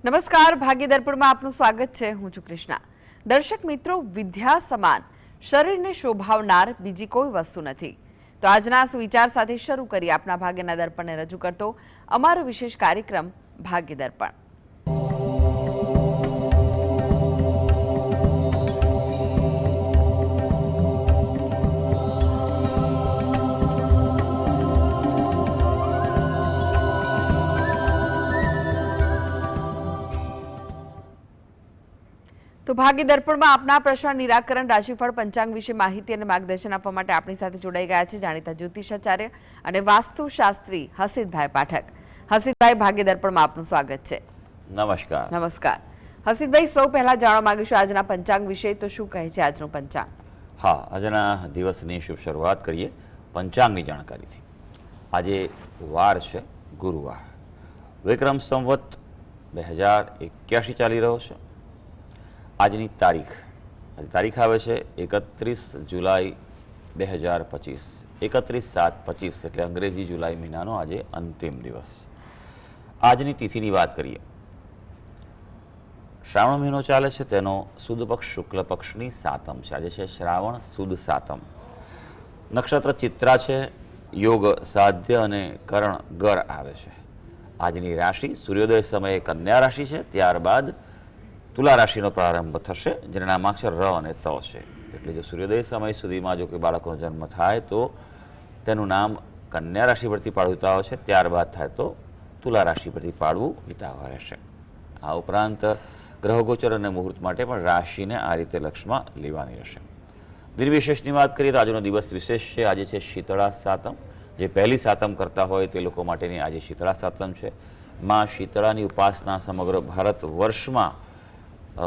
નમસ્કાર, ભાગ્ય દર્પણમાં આપનું સ્વાગત છે. હું છું કૃષ્ણા. દર્શક મિત્રો, વિદ્યા સમાન શરીરને શોભાવનાર બીજી કોઈ વસ્તુ નથી. તો આજના સુવિચાર સાથે શરૂ કરી આપના ભાગ્યના દર્પણને રજૂ કરતો અમારો વિશેષ કાર્યક્રમ ભાગ્ય દર્પણ. તો ભાગ્ય દર્પણમાં આપના પ્રશ્ન નિરાકરણ, રાશિફળ, પંચાંગ વિશે માહિતી અને માર્ગદર્શન આપવા માટે આપણી સાથે જોડાઈ ગયા છે જાણીતા જ્યોતિષાચાર્ય અને વાસ્તુશાસ્ત્રી હસીતભાઈ પાઠક. હસીતભાઈ, ભાગ્ય દર્પણમાં આપનું સ્વાગત છે. નમસ્કાર. નમસ્કાર. હસીતભાઈ, સૌ પહેલા જાણવા માંગીશું આજના પંચાંગ વિશે. તો શું કહે છે આજનું પંચાંગ? હા, આજના દિવસની શુભ શરૂઆત કરીએ પંચાંગની જાણકારીથી. આજે વાર છે ગુરુવાર. વિક્રમ સંવત 2081 ચાલી રહ્યો છે. આજની તારીખ આવે છે 31 જુલાઈ 2025. 31/7/25 એટલે અંગ્રેજી જુલાઈ મહિનાનો આજે અંતિમ દિવસ. આજની તિથિની વાત કરીએ. શ્રાવણ મહિનો ચાલે છે, તેનો સુદ પક્ષ શુક્લ પક્ષની સાતમ છે. આજે છે શ્રાવણ સુદ સાતમ. નક્ષત્ર ચિત્રા છે, યોગ સાધ્ય અને કરણ ગર આવે છે. આજની રાશિ સૂર્યોદય સમયે કન્યા રાશિ છે, ત્યારબાદ તુલા રાશિનો પ્રારંભ થશે, જેના નામાક્ષર ર અને ત છે. એટલે જો સૂર્યોદય સમય સુધીમાં જો કોઈ બાળકનો જન્મ થાય તો તેનું નામ કન્યા રાશિ પરથી પાડવું હિતાવહ છે, ત્યારબાદ થાય તો તુલા રાશિ પરથી પાડવું હિતાવહ રહેશે. આ ઉપરાંત ગ્રહગોચર અને મુહૂર્ત માટે પણ રાશિને આ રીતે લક્ષમાં લેવાની રહેશે. દિન વિશેષની વાત કરીએ તો આજનો દિવસ વિશેષ છે. આજે છે શીતળા સાતમ. જે પહેલી સાતમ કરતા હોય તે લોકો માટેની આજે શીતળા સાતમ છે. માં શીતળાની ઉપાસના સમગ્ર ભારત વર્ષમાં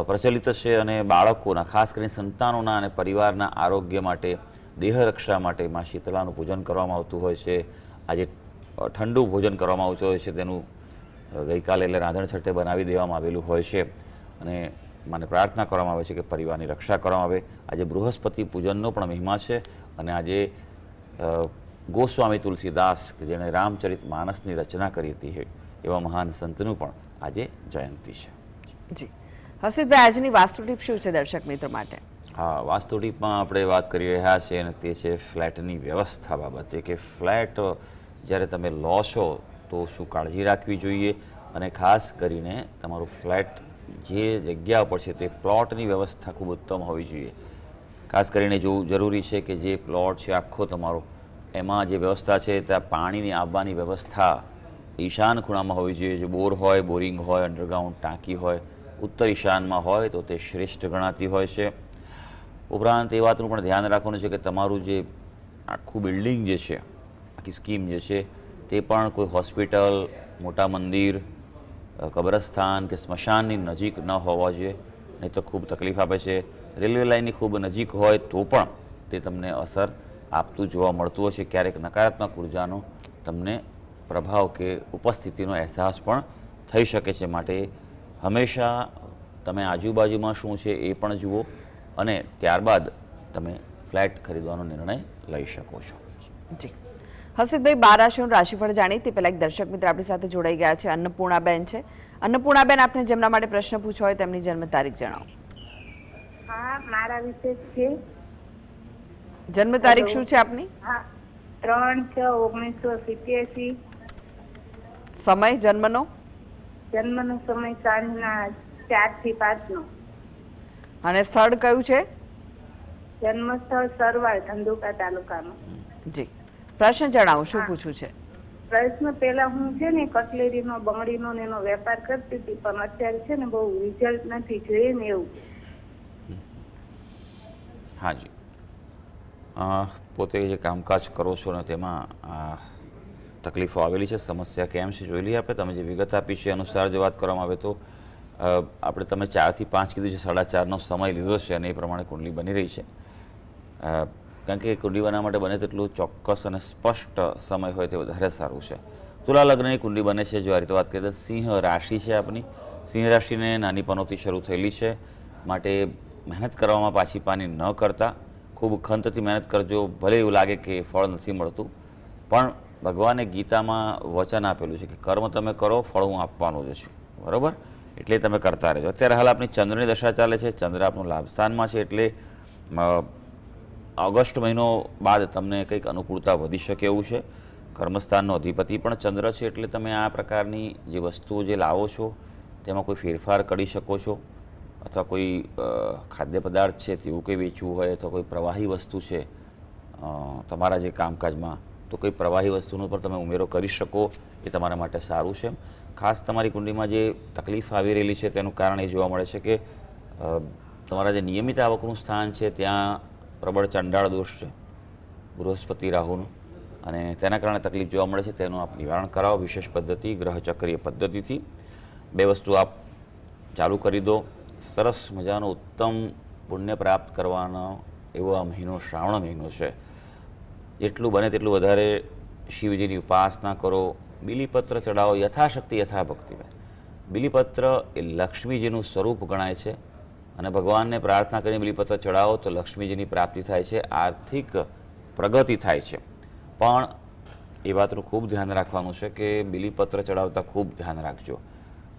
પ્રચલિત છે અને બાળકોના, ખાસ કરીને સંતાનોના અને પરિવારના આરોગ્ય માટે, દેહ રક્ષા માટે માં શીતળાનું પૂજન કરવામાં આવતું હોય છે. આજે ઠંડુ ભોજન કરવામાં આવતું હોય છે, તેનું ગઈકાલે એટલે રાંધણ છઠ્ઠે બનાવી દેવામાં આવેલું હોય છે અને મને પ્રાર્થના કરવામાં આવે છે કે પરિવારની રક્ષા કરવામાં આવે. આજે બૃહસ્પતિ પૂજનનો પણ મહિમા છે અને આજે ગોસ્વામી તુલસીદાસ, કે જેણે રામચરિત માનસની રચના કરી હતી, એવા મહાન સંતનું પણ આજે જયંતિ છે. જી હસીતભાઈ, આજની વાસ્તુ ટીપ શું છે દર્શક મિત્રો માટે? હા, વાસ્તુ ટીપમાં આપણે વાત કરી રહ્યા છીએ અને તે છે ફ્લેટની વ્યવસ્થા બાબતે, કે ફ્લેટ જ્યારે તમે લો છો તો શું કાળજી રાખવી જોઈએ અને ખાસ કરીને તમારું ફ્લેટ જે જગ્યા ઉપર છે તે પ્લોટની વ્યવસ્થા ખૂબ ઉત્તમ હોવી જોઈએ. ખાસ કરીને જોવું જરૂરી છે કે જે પ્લોટ છે આખો તમારો, એમાં જે વ્યવસ્થા છે ત્યાં પાણીની આવવાની વ્યવસ્થા ઈશાન ખૂણામાં હોવી જોઈએ. જો બોર હોય, બોરિંગ હોય, અંડરગ્રાઉન્ડ ટાંકી હોય, ઉત્તર ઈશાનમાં હોય તો તે શ્રેષ્ઠ ગણાતી હોય છે. ઉપરાંત એ વાતનું પણ ધ્યાન રાખવાનું છે કે તમારું જે આખું બિલ્ડિંગ જે છે, આખી સ્કીમ જે છે, તે પણ કોઈ હોસ્પિટલ, મોટા મંદિર, કબ્રસ્તાન કે સ્મશાનની નજીક ન હોવા જોઈએ, નહીં તો ખૂબ તકલીફ આપે છે. રેલવે લાઇનની ખૂબ નજીક હોય તો પણ તે તમને અસર આપતું જોવા મળતું હશે. ક્યારેક નકારાત્મક ઉર્જાનો તમને પ્રભાવ કે ઉપસ્થિતિનો અહેસાસ પણ થઈ શકે છે. માટે હંમેશા તમે આજુબાજુમાં શું છે એ પણ જુઓ અને ત્યારબાદ તમે ફ્લેટ ખરીદવાનો નિર્ણય લઈ શકો છો. જી હસીતભાઈ, 12 રાશિઓનું રાશિફળ જાણી તે પહેલા એક દર્શક મિત્ર આપણી સાથે જોડાઈ ગયા છે. અન્નપૂર્ણાબેન છે. અન્નપૂર્ણાબેન, આપને જેમના માટે પ્રશ્ન પૂછ્યો હોય તેમની જન્મ તારીખ જણાવો. હા, મારા વિશે છે. જન્મ તારીખ શું છે આપની? હા, 3/6/1987. સમય જન્મનો? જન્મનો સમય સાંજના 4 થી 5 નો. અને સ્થળ કયું છે? જન્મ સ્થળ સરવાળ, ધંધુકા તાલુકાનું. જી, પ્રશ્ન જણાવો, શું પૂછવું છે? પ્રશ્ન, પેલા હું છે ને કટલેરીનો, બંગડીનો ને એનો વેપાર કરતી હતી, પણ અત્યારે છે ને બહુ રિઝલ્ટ નથી જોઈએ ને એવું. હાજી, પોતે જે કામકાજ કરો છો ને તેમાં તકલીફો આવેલી છે. સમસ્યા કેમ છે જોઈ લઈએ આપણે. તમે જે વિગત આપી છે અનુસાર જો વાત કરવામાં આવે તો આપણે તમે 4 થી 5 કીધું છે, 4:30નો સમય લીધો છે અને એ પ્રમાણે કુંડલી બની રહી છે. કારણ કે કુંડલી બનાવવા માટે બને તેટલું ચોક્કસ અને સ્પષ્ટ સમય હોય તે વધારે સારું છે. તુલા લગ્નની કુંડલી બને છે. જો આ રીતે વાત કરીએ તો સિંહ રાશિ છે આપની. સિંહ રાશિને નાની પનોતી શરૂ થયેલી છે, માટે મહેનત કરવામાં પાછી પાની ન કરતા ખૂબ ખંતથી મહેનત કરજો. ભલે એવું લાગે કે ફળ નથી મળતું, પણ ભગવાને ગીતામાં વચન આપેલું છે કે કર્મ તમે કરો, ફળ હું આપવાનું જ છું. બરાબર? એટલે તમે કરતા રહેજો. અત્યારે હાલ આપની ચંદ્રની દશા ચાલે છે, ચંદ્ર આપનું લાભ સ્થાનમાં છે, એટલે ઓગસ્ટ મહિનો બાદ તમને કંઈક અનુકૂળતા વધી શકે એવું છે. કર્મસ્થાનનો અધિપતિ પણ ચંદ્ર છે, એટલે તમે આ પ્રકારની જે વસ્તુઓ જે લાવો છો તેમાં કોઈ ફેરફાર કરી શકો છો, અથવા કોઈ ખાદ્ય પદાર્થ છે તેવું કંઈ વેચવું હોય, અથવા કોઈ પ્રવાહી વસ્તુ છે તમારા જે કામકાજમાં, તો કોઈ પ્રવાહી વસ્તુનો પણ તમે ઉમેરો કરી શકો, એ તમારા માટે સારું છે. ખાસ તમારી કુંડલીમાં જે તકલીફ આવી રહેલી છે તેનું કારણ એ જોવા મળે છે કે તમારા જે નિયમિત આવકનું સ્થાન છે ત્યાં પ્રબળ ચંડાળ દોષ છે બૃહસ્પતિ રાહુનું, અને તેના કારણે તકલીફ જોવા મળે છે. તેનું આપ નિવારણ કરાવો વિશેષ પદ્ધતિ, ગ્રહચક્રીય પદ્ધતિથી. 2 વસ્તુ આપ ચાલુ કરી દો. સરસ મજાનો ઉત્તમ પુણ્ય પ્રાપ્ત કરવાનો એવો આ મહિનો શ્રાવણ મહિનો છે. જેટલું બને તેટલું વધારે શિવજીની ઉપાસના કરો, બિલીપત્ર ચડાવો યથાશક્તિ યથાભક્તિભાઈ. બિલીપત્ર એ લક્ષ્મીજીનું સ્વરૂપ ગણાય છે, અને ભગવાનને પ્રાર્થના કરીને બિલીપત્ર ચડાવો તો લક્ષ્મીજીની પ્રાપ્તિ થાય છે, આર્થિક પ્રગતિ થાય છે. પણ એ વાતનું ખૂબ ધ્યાન રાખવાનું છે કે બિલીપત્ર ચડાવતા ખૂબ ધ્યાન રાખજો.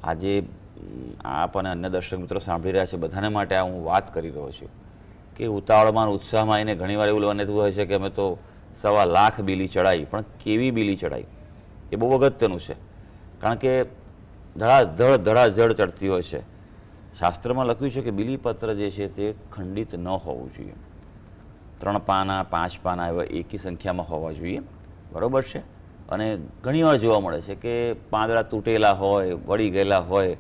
આજે આપ અને અન્ય દર્શક મિત્રો સાંભળી રહ્યા છે બધાને માટે આ હું વાત કરી રહ્યો છું કે ઉતાવળમાં ઉત્સાહમાં આવીને ઘણીવાર એવું બનતું હોય છે કે અમે તો 1.25 લાખ બીલી ચડાવી, પણ કેવી બીલી ચડાવી એ બહુ અગત્યનું છે. કારણ કે ધડાધડ ચડતી હોય છે. શાસ્ત્રમાં લખ્યું છે કે બિલીપત્ર જે છે તે ખંડિત ન હોવું જોઈએ. 3 પાના 5 પાના એવા એકી સંખ્યામાં હોવા જોઈએ, બરાબર છે. અને ઘણીવાર જોવા મળે છે કે પાંદડા તૂટેલા હોય, વળી ગયેલા હોય,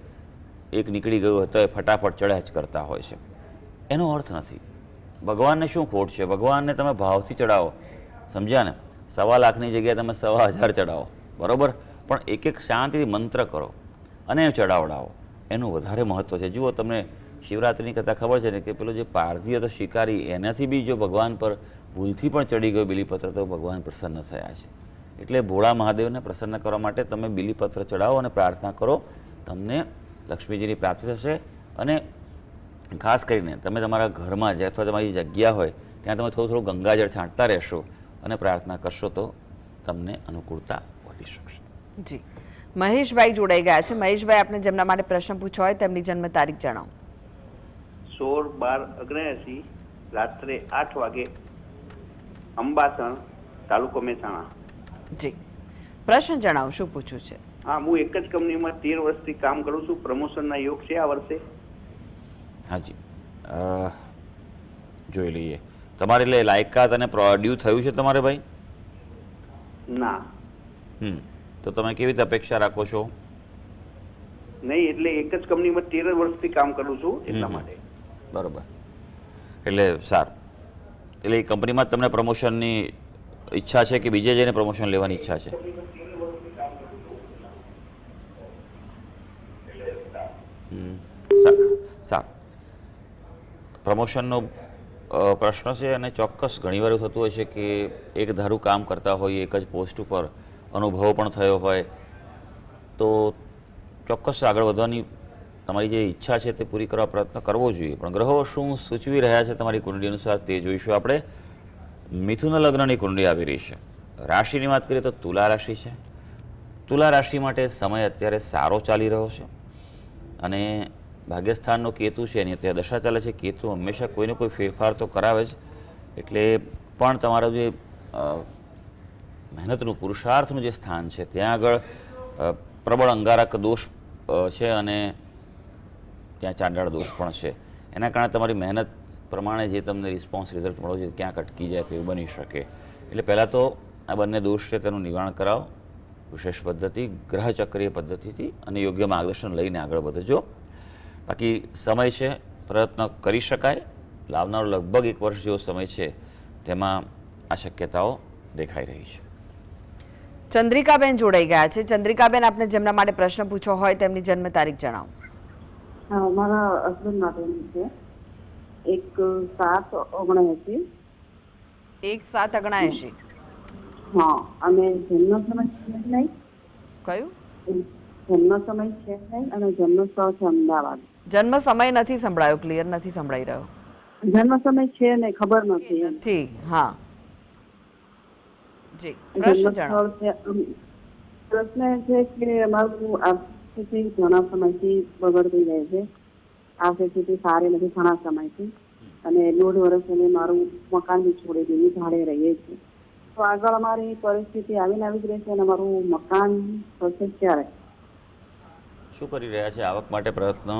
એક નીકળી ગયું હોય તો એ ફટાફટ ચડ્યા જ કરતા હોય છે. એનો અર્થ નથી. ભગવાનને શું ખોટ છે? ભગવાનને તમે ભાવથી ચડાવો, સમજ્યા ને? 1.25 લાખની જગ્યાએ તમે 1000 ચડાવો, બરાબર, પણ એક શાંતિથી મંત્ર કરો અને ચડાવડાવો, એનું વધારે મહત્ત્વ છે. જુઓ, તમને શિવરાત્રિની કથા ખબર છે ને કે પેલો જે પારધી હતો શિકારી, એનાથી બી જો ભગવાન પર ભૂલથી પણ ચડી ગયો બિલીપત્ર તો ભગવાન પ્રસન્ન થયા છે. એટલે ભોળા મહાદેવને પ્રસન્ન કરવા માટે તમે બિલીપત્ર ચડાવો અને પ્રાર્થના કરો, તમને લક્ષ્મીજીની પ્રાપ્તિ થશે. અને ખાસ કરીને તમે તમારા ઘરમાં જે અથવા તમારી જગ્યા હોય ત્યાં તમે થોડું ગંગાજળ છાંટતા રહેશો અને પ્રાર્થના કરશો તો તમને અનુકૂળતા વધી શકશે. જી, મહેશભાઈ જોડાઈ ગયા છે. મહેશભાઈ, આપને જેમના માટે પ્રશ્ન પૂછ્યો હોય તેમની જન્મ તારીખ જણાવો. 16/12/79 રાત્રે 8 વાગે, અંબાસણ, તાલુકો મહેસાણા. જી, પ્રશ્ન જણાવો, શું પૂછ્યું છે? હા, હું એક જ કંપનીમાં 13 વર્ષથી કામ કરું છું. પ્રમોશનના યોગ છે આ વર્ષે? હાજી, જોઈ લઈએ. તમારે એટલે લાયકાત અને ડ્યુ થયું છે તમારે ભાઈ? ના. તો તમે કેવી રીતે અપેક્ષા રાખો છો? નહીં, એટલે એક જ કંપનીમાં 13 વર્ષથી કામ કરું છું એટલા માટે. બરોબર, એટલે સારું. એટલે એ કંપનીમાં તમને પ્રમોશનની ઈચ્છા છે કે બીજે જઈને પ્રમોશન લેવાની ઈચ્છા છે? સારું. પ્રમોશનનો પ્રશ્ન છે, અને ચોક્કસ ઘણીવાર એવું થતું હોય છે કે એક ધારું કામ કરતા હોય, એક જ પોસ્ટ ઉપર અનુભવ પણ થયો હોય તો ચોક્કસ આગળ વધવાની તમારી જે ઈચ્છા છે તે પૂરી કરવા પ્રયત્ન કરવો જોઈએ. પણ ગ્રહો શું સૂચવી રહ્યા છે તમારી કુંડળી અનુસાર તે જોઈશું આપણે. મિથુન લગ્નની કુંડળી આવી રહી છે. રાશિની વાત કરીએ તો તુલા રાશિ છે. તુલા રાશિ માટે સમય અત્યારે સારો ચાલી રહ્યો છે, અને ભાગ્યસ્થાનનો કેતુ છે એની અત્યારે દશા ચાલે છે. કેતુ હંમેશા કોઈને કોઈ ફેરફાર તો કરાવે જ, એટલે પણ તમારું જે મહેનતનું પુરુષાર્થનું જે સ્થાન છે ત્યાં આગળ પ્રબળ અંગારક દોષ છે, અને ત્યાં ચાંડાળ દોષ પણ છે. એના કારણે તમારી મહેનત પ્રમાણે જે તમને રિસ્પોન્સ રિઝલ્ટ મળો છે ક્યાંક અટકી જાય તેવું બની શકે. એટલે પહેલાં તો આ બંને દોષ છે તેનું નિવારણ કરાવો વિશેષ પદ્ધતિ, ગ્રહચક્રીય પદ્ધતિથી, અને યોગ્ય માર્ગદર્શન લઈને આગળ વધજો. બાકી સમય છે, પ્રયત્ન કરી શકાય. લાવનારો લગભગ 1 વર્ષ જેવો સમય છે, તેમાં આ શક્યતાઓ દેખાઈ રહી છે. ચંદ્રિકાબેન જોડાઈ ગયા છે. ચંદ્રિકાબેન, આપને જેમના માટે પ્રશ્ન પૂછ્યો હોય તેમની જન્મ તારીખ જણાવો. હા, મારા હસબન્ડ માટેની છે. 1/7/79. 1/7/79. હા, અને જન્મ સમય છે નહીં. કયું જન્મ સમય છે નહીં, અને જન્મ સ્થળ છે અમદાવાદ. જન્મ સમય નથી સંભળાયો, ક્લિયર નથી સંભળાઈ રહ્યો. જન્મ સમય છે ને ખબર નથી. નથી. હા જી, જન્મ પ્રશ્ન જણાવો. સ્થળ છે. પ્રશ્ન એ છે કે અમારું પરિસ્થિતિ ઘણા સમયથી બગડતી જાય છે. આ સ્થિતિ સારી નથી ઘણા સમયથી, અને 1.5 વર્ષ અમે મારું મકાન બી છોડી દીધું, ભાડે રહીએ છીએ. તો આગળ અમારી પરિસ્થિતિ આવીને આવી જ રહેશે અને અમારું મકાન થશે ક્યારે? શું કરી રહ્યા છે આવક માટે પ્રયત્ન?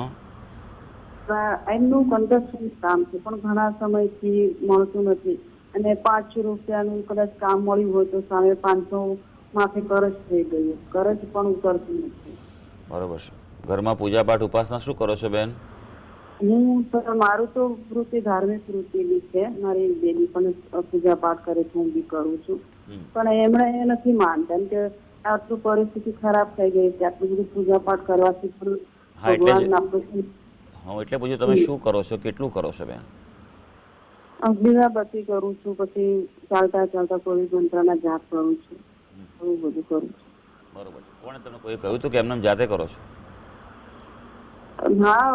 એમનું કન્સ્ટ્રક્શન કામ છે પણ ઘણા સમયથી મળતું નથી, અને 500 રૂપિયાનું કદાચ કામ મળ્યું હોય તો સામે 500 માથે કરજ થઈ ગયું, કરજ પણ ઉતરતું નથી. બરોબર છે. ઘરમાં પૂજાપાઠ ઉપાસના શું કરો છો બેન? મારું તો વૃત્તિ ધાર્મિક વૃત્તિની છે. મારી બેબી પણ પૂજા પાઠ કરે છે, હું બી કરું છું. પણ એમણે નથી માનતા, કેમ કે આટલું પરિસ્થિતિ ખરાબ થઈ ગઈ છે, આટલું બધું પૂજા પાઠ કરવાથી પણ ભગવાન આપણું. હા, એટલે પૂછ્યું તમે શું કરો છો, કેટલું કરો છો બેન? દીવાબત્તી કરું છું, પછી ચાલતા ચાલતા કોઈ મંત્રના જાપ કરું છું, એવું બધું કરું છું. બરોબર છે. કોણે તમને કોઈ કહ્યું હતું કે એમને જાતે કરો છો? હા,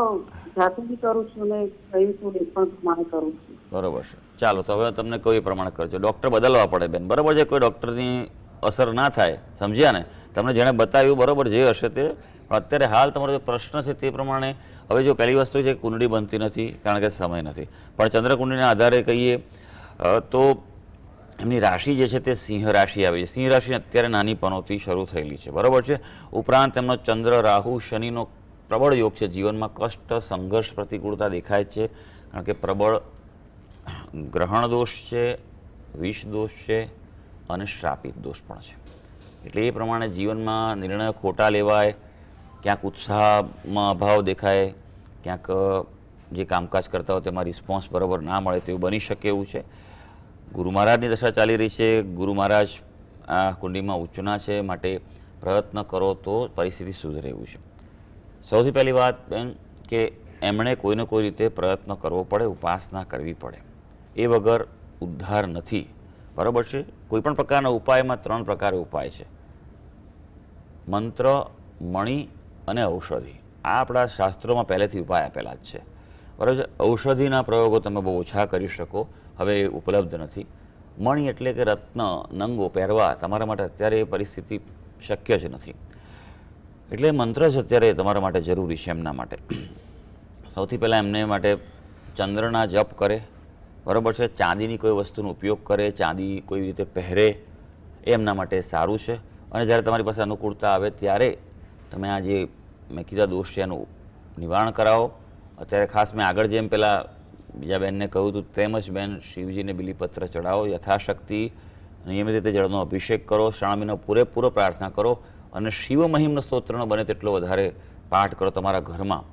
જાતે બી કરું છું ને કહ્યું છું એ પણ પ્રમાણે કરું છું. બરોબર છે. ચાલો, તો હવે તમને કોઈ પ્રમાણે કરજો. ડૉક્ટર બદલવા પડે બેન, બરોબર છે? કોઈ ડૉક્ટરની અસર ના થાય, સમજ્યા ને? તમને જેણે બતાવ્યું બરોબર જે હશે તે, પણ અત્યારે હાલ તમારો જે પ્રશ્ન છે તે પ્રમાણે હવે જો પહેલી વસ્તુ છે કુંડળી બનતી નથી કારણ કે સમય નથી, પણ ચંદ્રકુંડળીના આધારે કહીએ તો એમની રાશિ જે છે તે સિંહ રાશિ આવી છે. સિંહ રાશિ અત્યારે નાનીપણોથી શરૂ થયેલી છે, બરોબર છે? ઉપરાંત એમનો ચંદ્ર, રાહુ, શનિનો પ્રબળ યોગ છે. જીવનમાં કષ્ટ, સંઘર્ષ, પ્રતિકૂળતા દેખાય છે, કારણ કે પ્રબળ ગ્રહણ દોષ છે, વિષ દોષ છે અને શ્રાપિત દોષ પણ છે. એટલે એ પ્રમાણે જીવનમાં નિર્ણયો ખોટા લેવાય, ક્યાંક ઉત્સાહમાં અભાવ દેખાય, ક્યાંક જે કામકાજ કરતા હોય તેમાં રિસ્પોન્સ બરાબર ના મળે તેવું બની શકે એવું છે. ગુરુ મહારાજની દશા ચાલી રહી છે. ગુરુ મહારાજ આ કુંડીમાં ઉચ્ચના છે, માટે પ્રયત્ન કરો તો પરિસ્થિતિ સુધરે એવું છે. સૌથી પહેલી વાત બેન કે એમણે કોઈને કોઈ રીતે પ્રયત્ન કરવો પડે, ઉપાસના કરવી પડે. એ વગર ઉદ્ધાર નથી, બરાબર છે? કોઈપણ પ્રકારના ઉપાયમાં 3 પ્રકારે ઉપાય છે: મંત્ર, મણિ અને ઔષધિ. આ આપણા શાસ્ત્રોમાં પહેલેથી ઉપાય આપેલા જ છે, બરાબર છે? ઔષધિના પ્રયોગો તમે બહુ ઓછા કરી શકો, હવે એ ઉપલબ્ધ નથી. મણિ એટલે કે રત્ન, નંગો પહેરવા તમારા માટે અત્યારે એ પરિસ્થિતિ શક્ય જ નથી, એટલે મંત્ર જ અત્યારે તમારા માટે જરૂરી છે. એમના માટે સૌથી પહેલાં એમને માટે ચંદ્રના જપ કરે, બરાબર છે? ચાંદીની કોઈ વસ્તુનો ઉપયોગ કરે, ચાંદી કોઈ રીતે પહેરે, એ એમના માટે સારું છે. અને જ્યારે તમારી પાસે અનુકૂળતા આવે ત્યારે તમે આ જે મેં કીધા દોષ છે એનું નિવારણ કરાવો. અત્યારે ખાસ મેં આગળ જેમ પેલા બીજા બેનને કહ્યું હતું તેમ જ બેન શિવજીને બિલીપત્ર ચડાવો, યથાશક્તિ નિયમિત રીતે જળનો અભિષેક કરો, શ્રાવણ મહિનો પૂરેપૂરો પ્રાર્થના કરો, અને શિવ મહિમ્ન સ્તોત્રનો બને તેટલો વધારે પાઠ કરો તમારા ઘરમાં.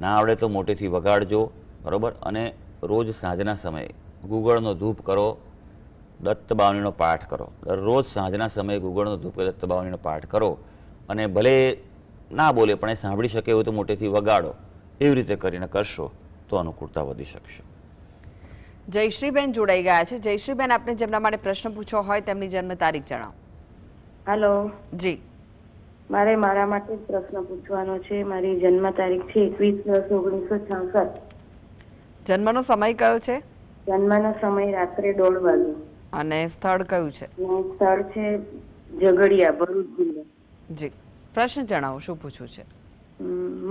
ના આવડે તો મોટેથી વગાડજો, બરાબર? અને રોજ સાંજના સમયે ગુગળનો ધૂપ કરો, દત્ત બાવનીનો પાઠ કરો. દરરોજ સાંજના સમયે ગુગળનો ધૂપ દત્ત બાવનીનો પાઠ કરો, અને ભલે ના બોલે પણ એ સાંભળી શકે એવું તો મોટેથી વગાડો. એવી રીતે કરીને કરશો તો અનુકૂળતા વધી શકશે. જયશ્રીબેન જોડાઈ ગયા છે. જયશ્રીબેન, આપને જેમના માટે પ્રશ્ન પૂછવો હોય તેમની જન્મ તારીખ જણાવો. હાલો જી, મારે મારા માટે જ પ્રશ્ન પૂછવાનો છે. મારી જન્મ તારીખ છે 21/10/1966. જન્મનો સમય કયો છે? જન્મનો સમય રાત્રે 1:30 વાગે. અને સ્થળ કયું છે? સ્થળ છે ઝઘડિયા, ભરૂચ જિલ્લો. જી, પ્રશ્ન જણાવો, શું પૂછવું છે?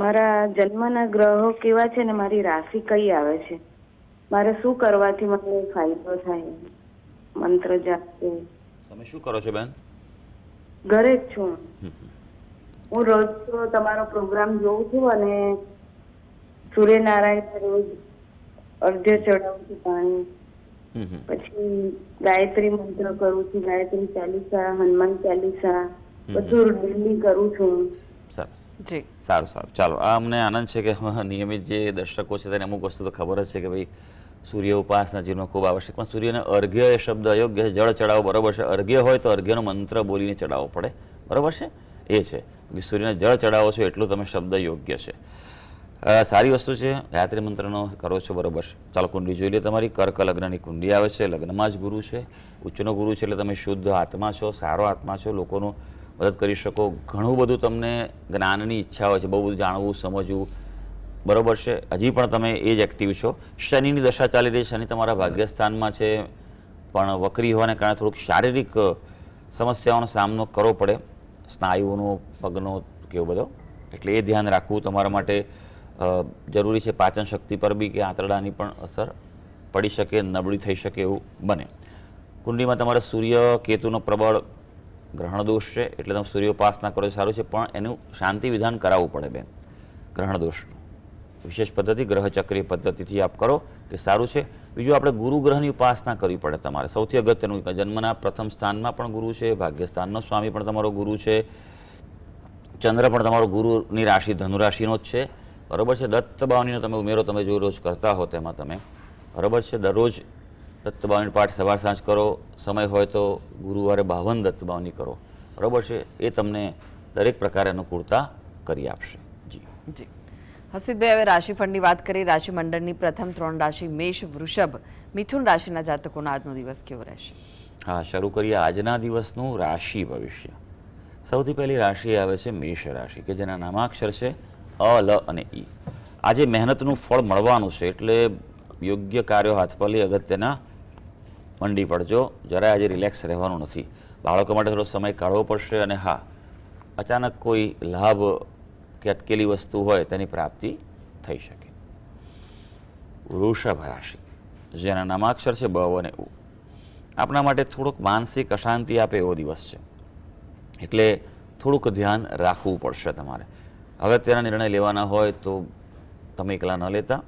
મારા જન્મના ગ્રહો કેવા છે ને મારી રાશિ કઈ આવે છે? મારે શું કરવાથી મને ફાયદો થાય? મંત્ર જાપ. તમે શું કરો છો બેન? ઘરે જ છું. હું રોજ તો તમારો પ્રોગ્રામ જોઉં છું, અને સૂર્યનારાયણ રોજ અર્ધ્ય ચડાવું છું પાણી. પછી ગાયત્રી મંત્ર કરું છું, ગાયત્રી ચાલીસા, હનુમાન ચાલીસા, બધું ડેલી કરું છું. સરસ, જી, સારું સારું. ચાલો, આ અમને આનંદ છે કે નિયમિત જે દર્શકો છે તેને અમુક વસ્તુ તો ખબર જ છે કે ભાઈ સૂર્ય ઉપાસના જીવનમાં ખૂબ આવશ્યક, પણ સૂર્યને અર્ઘ્ય એ શબ્દ અયોગ્ય છે. જળ ચડાવો, બરાબર છે? અર્ઘ્ય હોય તો અર્ઘ્યનો મંત્ર બોલીને ચડાવવો પડે, બરાબર છે? એ છે કે સૂર્યને જળ ચડાવો છો એટલું તમે શબ્દ યોગ્ય છે. સારી વસ્તુ છે. ગાયત્રી મંત્રનો કરો છો, બરાબર છે? ચાલો, કુંડળી જોઈ લે તમારી. કર્ક લગ્નની કુંડળી આવે છે, લગ્નમાં જ ગુરુ છે, ઉચ્ચનો ગુરુ છે, એટલે તમે શુદ્ધ આત્મા છો, સારો આત્મા છો, લોકોનું મદદ કરી શકો. ઘણું બધું તમને જ્ઞાનની ઈચ્છા હોય છે, બહુ બધું જાણવું, સમજવું, બરાબર છે? હજી પણ તમે એ જ એક્ટિવ છો. શનિની દશા ચાલી રહી છે. શનિ તમારા ભાગ્યસ્થાનમાં છે, પણ વક્રી હોવાને કારણે થોડુંક શારીરિક સમસ્યાઓનો સામનો કરવો પડે, સ્નાયુઓનો, પગનો કે એવું બધો. એટલે એ ધ્યાન રાખવું તમારા માટે જરૂરી છે. પાચન શક્તિ પર બી કે આંતરડાની પણ અસર પડી શકે, નબળી થઈ શકે એવું બને. કુંડલીમાં તમારે સૂર્ય કેતુનો પ્રબળ ગ્રહણ દોષ છે, એટલે તમે સૂર્યોપાસના કરો સારું છે, પણ એનું શાંતિ વિધાન કરાવવું પડે બેન. ગ્રહણ દોષનું વિશેષ પદ્ધતિ ગ્રહચક્રીય પદ્ધતિથી આપ કરો તે સારું છે. બીજું આપણે ગુરુ ગ્રહની ઉપાસના કરવી પડે તમારે. સૌથી અગત્યનું જન્મના પ્રથમ સ્થાનમાં પણ ગુરુ છે, ભાગ્યસ્થાનનો સ્વામી પણ તમારો ગુરુ છે, ચંદ્ર પણ તમારો ગુરુની રાશિ ધનુ રાશિનો જ છે, બરાબર છે. દત્ત બાવનીનો તમે ઉમેરો તમે જો રોજ કરતા હો તેમાં તમે, બરાબર છે, દરરોજ દત્ત બાવની પાઠ સવાર સાંજ કરો. સમય હોય તો ગુરુવારે 52 દત્ત બાવની કરો, બરાબર છે. એ તમને દરેક પ્રકારે અનુકૂળતા કરી આપશે. જી જી હસીદભાઈ, હવે રાશિફળની વાત કરીએ. રાશિ મંડળની પ્રથમ 3 રાશિ મેષ, વૃષભ, મિથુન રાશિના જાતકોનો આજનો દિવસ કેવો રહેશે? હા, શરૂ કરીએ આજના દિવસનું રાશિ ભવિષ્ય. સૌથી પહેલી રાશિ આવે છે મેષ રાશિ, કે જેના નામાક્ષર છે અ, લ અને ઈ. આજે મહેનતનું ફળ મળવાનું છે, એટલે યોગ્ય કાર્યો હાથ પર લઈ અગત્યના મંડી પડજો. જરાય આજે રિલેક્સ રહેવાનું નથી. બાળકો માટે થોડો સમય કાઢવો પડશે. અને હા, અચાનક કોઈ લાભ કે અટકેલી વસ્તુ હોય તેની પ્રાપ્તિ થઈ શકે. વૃષભ રાશિ, જેના નામાક્ષર છે બ અને ઉ. આપણા માટે થોડુંક માનસિક અશાંતિ આપે એવો દિવસ છે, એટલે થોડુંક ધ્યાન રાખવું પડશે તમારે. અગત્યના નિર્ણય લેવાના હોય તો તમે એકલા ન લેતા,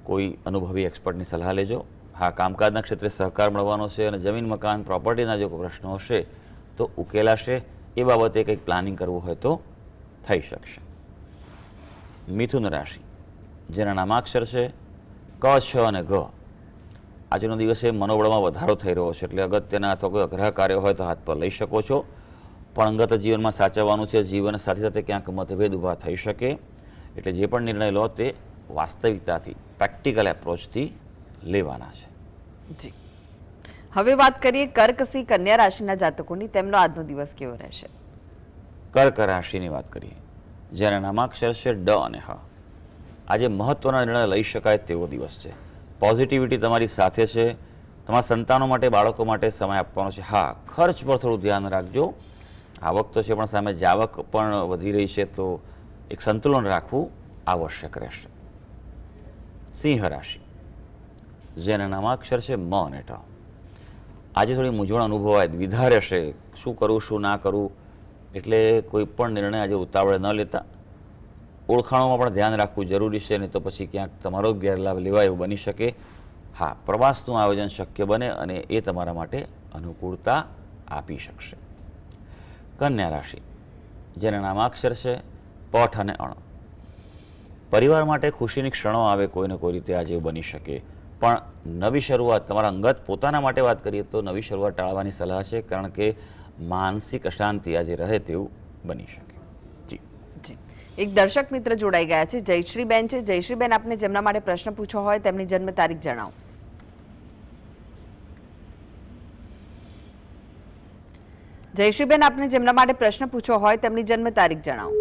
કોઈ અનુભવી એક્સપર્ટની સલાહ લેજો. હા, કામકાજના ક્ષેત્રે સહકાર મળવાનો છે, અને જમીન મકાન પ્રોપર્ટીના જો કોઈ પ્રશ્નો હશે તો ઉકેલાશે. એ બાબતે કંઈક પ્લાનિંગ કરવું હોય તો થઈ શકશે. મિથુન રાશિ, જેના નામાક્ષર છે ક, છ અને ગ. આજનો દિવસે મનોબળમાં વધારો થઈ રહ્યો છે, એટલે અગત્યના અથવા કોઈ અઘરા કાર્યો હોય તો હાથ પર લઈ શકો છો. પણ અંગત જીવનમાં સાચવવાનું છે. જીવન સાથે સાથે ક્યાંક મતભેદ ઊભા થઈ શકે, એટલે જે પણ નિર્ણય લો તે વાસ્તવિકતાથી, પ્રેક્ટિકલ એપ્રોચથી લેવાના છે. જી હવે વાત કરીએ કર્ક, સિંહ, કન્યા રાશિના જાતકોની. તેમનો આજનો દિવસ કેવો રહેશે? કર્ક રાશિની વાત કરીએ, જેના નામાક્ષર છે ડ અને હ. આજે મહત્વના નિર્ણય લઈ શકાય તેવો દિવસ છે. પોઝિટિવિટી તમારી સાથે છે. તમારા સંતાનો માટે, બાળકો માટે સમય આપવાનો છે. હા, ખર્ચ પર થોડું ધ્યાન રાખજો. આવક તો છે, પણ સામે જાવક પણ વધી રહી છે, તો એક સંતુલન રાખવું આવશ્યક રહેશે. સિંહ રાશિ, જેના નામાક્ષર છે મ અને ટ. આજે થોડી મૂંઝવણ અનુભવાય, દ્વિધા રહેશે, શું કરવું શું ના કરવું. એટલે કોઈ પણ નિર્ણય આજે ઉતાવળે ન લેતા. ઓળખાણોમાં પણ ધ્યાન રાખવું જરૂરી છે, નહીં તો પછી ક્યાંક તમારો જ ગેરલાભ લેવાય એવું બની શકે. હા, પ્રવાસનું આયોજન શક્ય બને અને એ તમારા માટે અનુકૂળતા આપી શકશે. કન્યા રાશિ, જેના નામાક્ષર છે પઠ અને અણ. પરિવાર માટે ખુશીની ક્ષણો આવે કોઈને કોઈ રીતે આજે બની શકે, પણ નવી શરૂઆત તમારા અંગત પોતાના માટે વાત કરીએ તો નવી શરૂઆત ટાળવાની સલાહ છે, કારણ કે માનસિક અશાંતિ આજે રહે તેવું બની શકે. જી જી એક દર્શક મિત્ર જોડાઈ ગયા છે, જયશ્રીબેન છે. જયશ્રીબેન, આપને જેમના માટે પ્રશ્ન પૂછવો હોય તેમની જન્મ તારીખ જણાવો. જયશ્રીબેન, આપને જેમના માટે પ્રશ્ન પૂછવો હોય તેમની જન્મ તારીખ જણાવો.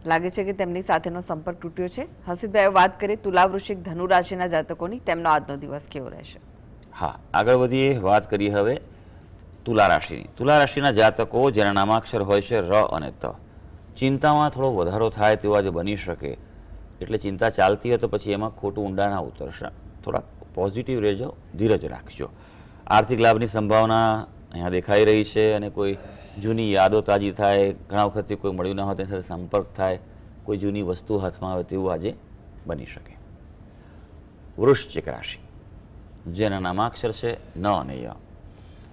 લાગે છે કે તેમની સાથેનો સંપર્ક તૂટ્યો છે. હસીદભાઈ, વાત કરીએ તુલા, વૃશ્ચિક, ધનુ રાશિના જાતકોની. તેમનો આજનો દિવસ કેવો રહેશે? હા, આગળ વધીએ. વાત કરીએ હવે તુલા રાશિની. તુલા રાશિના જાતકો જેના નામાક્ષર હોય છે ર અને ત. ચિંતામાં થોડો વધારો થાય તેવું આજે બની શકે, એટલે ચિંતા ચાલતી હોય તો પછી એમાં ખોટું ઊંડા ના ઉતરશે. થોડાક પોઝિટિવ રહેજો, ધીરજ રાખજો. આર્થિક લાભની સંભાવના અહીંયા દેખાઈ રહી છે, અને કોઈ જૂની યાદો તાજી થાય, ઘણા વખતથી કોઈ મળ્યું ના હોય તેની સાથે સંપર્ક થાય, કોઈ જૂની વસ્તુ હાથમાં આવે તેવું આજે બની શકે. વૃશ્ચિક રાશિ, જેના નામાક્ષર છે ન અને ય.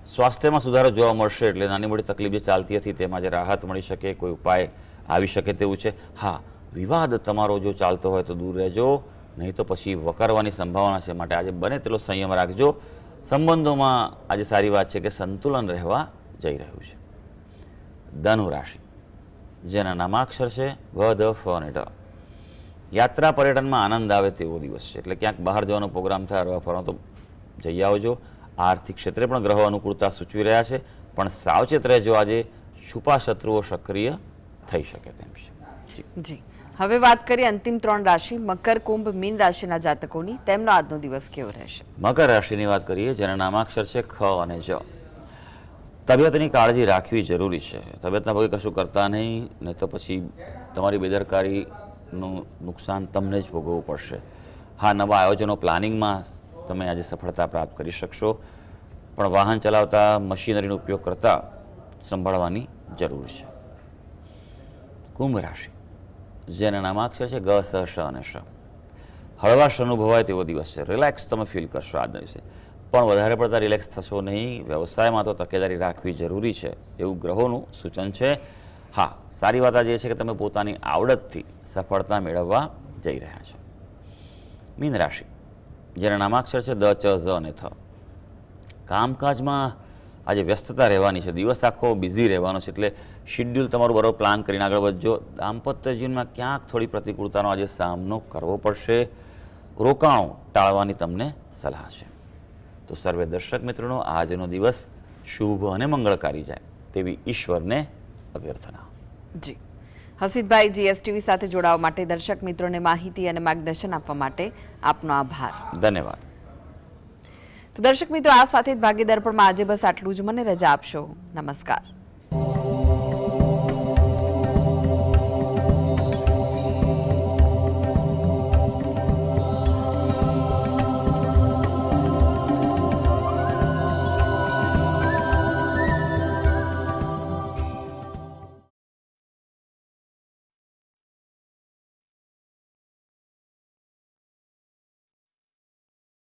સ્વાસ્થ્યમાં સુધારો જોવા મળશે, એટલે નાની મોટી તકલીફ જે ચાલતી હતી તેમાં જે રાહત મળી શકે, કોઈ ઉપાય આવી શકે તેવું છે. હા, વિવાદ તમારો જો ચાલતો હોય તો દૂર રહેજો, નહીં તો પછી વકરવાની સંભાવના છે. માટે આજે બને તેટલો સંયમ રાખજો. સંબંધોમાં આજે સારી વાત છે કે સંતુલન રહેવા જઈ રહ્યું છે. ધનુ રાશિ, જેના નામાક્ષર છે વ, ધ, ફ અને ઢ. યાત્રા પર્યટનમાં આનંદ આવે તેવો દિવસ છે, એટલે ક્યાંક બહાર જવાનો પ્રોગ્રામ થાય, હરવા ફરવા તો જઈ આવજો. આર્થિક ક્ષેત્રે પણ ગ્રહો અનુકૂળતા સૂચવી રહ્યા છે, પણ સાવચેત રહેજો. આજે છુપા શત્રુઓ સક્રિય થઈ શકે તેમ છે. જી હવે વાત કરીએ અંતિમ 3 રાશિ મકર, કુંભ, મીન રાશિના જાતકોની. તેમનો આજનો દિવસ કેવો રહેશે? મકર રાશિની વાત કરીએ, જેના નામાક્ષર છે ખ અને જ. તબિયતની કાળજી રાખવી જરૂરી છે. તબિયતના ભાગે કશું કરતા નહીં તો પછી તમારી બેદરકારીનું નુકસાન તમને જ ભોગવવું પડશે. હા, નવા આયોજનો પ્લાનિંગમાં તમે આજે સફળતા પ્રાપ્ત કરી શકશો, પણ વાહન ચલાવતા મશીનરીનો ઉપયોગ કરતા સંભાળવાની જરૂર છે. કુંભ રાશિ, જેના નામાક્ષર છે ગ, સ, શ અને શ. હળવાશ અનુભવાય તેવો દિવસ છે. રિલેક્સ તમે ફીલ કરશો આજના દિવસે, પણ વધારે પડતા રિલેક્સ થશો નહીં. વ્યવસાયમાં તો તકેદારી રાખવી જરૂરી છે એવું ગ્રહોનું સૂચન છે. હા, સારી વાત આજે છે કે તમે પોતાની આવડતથી સફળતા મેળવવા જઈ રહ્યા છો. મીન રાશિ, જેના નામાક્ષર છે દ, ચ, ઝ અને થ. કામકાજમાં આજે વ્યસ્તતા રહેવાની છે. દિવસ આખો બિઝી રહેવાનો છે, એટલે શિડ્યુલ તમારું બરોબર પ્લાન કરીને આગળ વધજો. દાંપત્ય જીવનમાં ક્યાંક થોડી પ્રતિકૂળતાનો આજે સામનો કરવો પડશે. રોકાણો ટાળવાની તમને સલાહ છે. તો સર્વે દર્શક મિત્રોનો આજનો દિવસ શુભ અને મંગળકારી જાય તેવી ઈશ્વરને અભ્યર્થના. જી હસીતભાઈ, જીએસટીવી સાથે જોડાવા માટે, દર્શક મિત્રોને માહિતી અને માર્ગદર્શન આપવા માટે આપનો આભાર. ધન્યવાદ. તો દર્શક મિત્રો, આ સાથે જ ભાગીદાર પણ આજે બસ આટલું જ. મને રજા આપશો. નમસ્કાર.